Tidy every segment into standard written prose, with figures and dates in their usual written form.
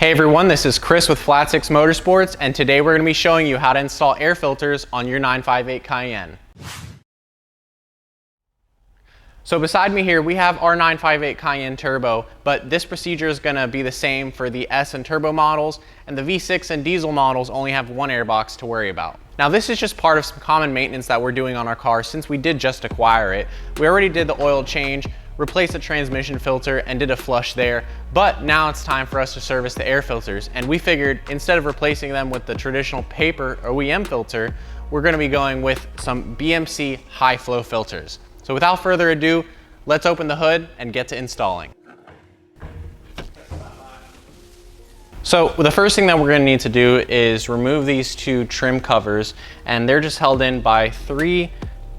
Hey everyone, this is Chris with Flat 6 Motorsports, and today we're going to be showing you how to install air filters on your 958 Cayenne. So beside me here, we have our 958 Cayenne Turbo, but this procedure is going to be the same for the S and Turbo models, and the V6 and diesel models only have one airbox to worry about. Now this is just part of some common maintenance that we're doing on our car since we did just acquire it. We already did the oil change, replaced the transmission filter, and did a flush there, but now it's time for us to service the air filters, and we figured instead of replacing them with the traditional paper OEM filter, we're going to be going with some BMC high flow filters. So without further ado, let's open the hood and get to installing. So the first thing that we're going to need to do is remove these two trim covers, and they're just held in by three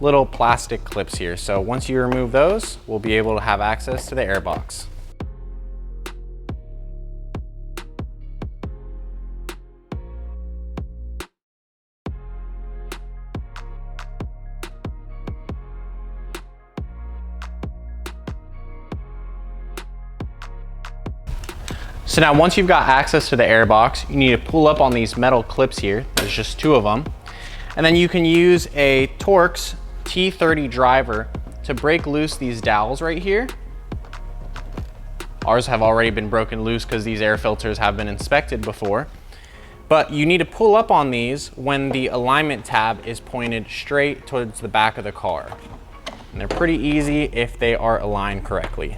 little plastic clips here. So once you remove those, we'll be able to have access to the airbox. So now once you've got access to the airbox, you need to pull up on these metal clips here. There's just two of them. And then you can use a Torx T30 driver to break loose these dowels right here. Ours have already been broken loose because these air filters have been inspected before. But you need to pull up on these when the alignment tab is pointed straight towards the back of the car. And they're pretty easy if they are aligned correctly.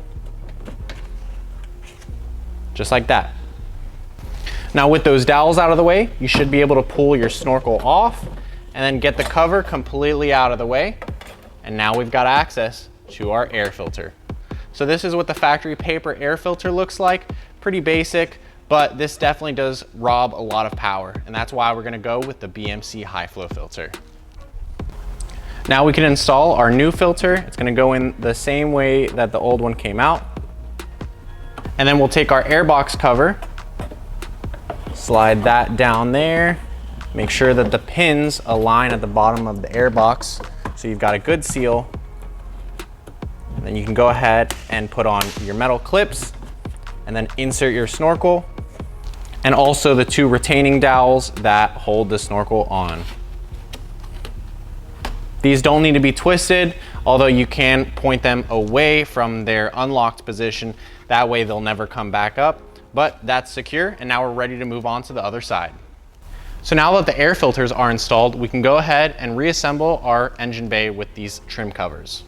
Just like that. Now with those dowels out of the way, you should be able to pull your snorkel off and then get the cover completely out of the way. And now we've got access to our air filter. So this is what the factory paper air filter looks like. Pretty basic, but this definitely does rob a lot of power. And that's why we're gonna go with the BMC high flow filter. Now we can install our new filter. It's gonna go in the same way that the old one came out. And then we'll take our airbox cover, slide that down there, make sure that the pins align at the bottom of the airbox so you've got a good seal. And then you can go ahead and put on your metal clips and then insert your snorkel and also the two retaining dowels that hold the snorkel on. These don't need to be twisted, although you can point them away from their unlocked position. That way they'll never come back up, but that's secure. And now we're ready to move on to the other side. So now that the air filters are installed, we can go ahead and reassemble our engine bay with these trim covers.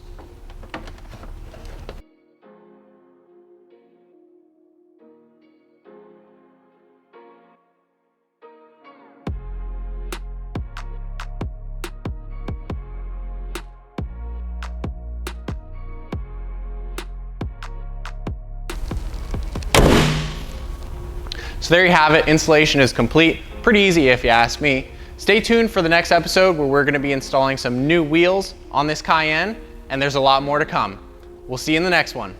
So there you have it, installation is complete. Pretty easy if you ask me. Stay tuned for the next episode where we're gonna be installing some new wheels on this Cayenne, and there's a lot more to come. We'll see you in the next one.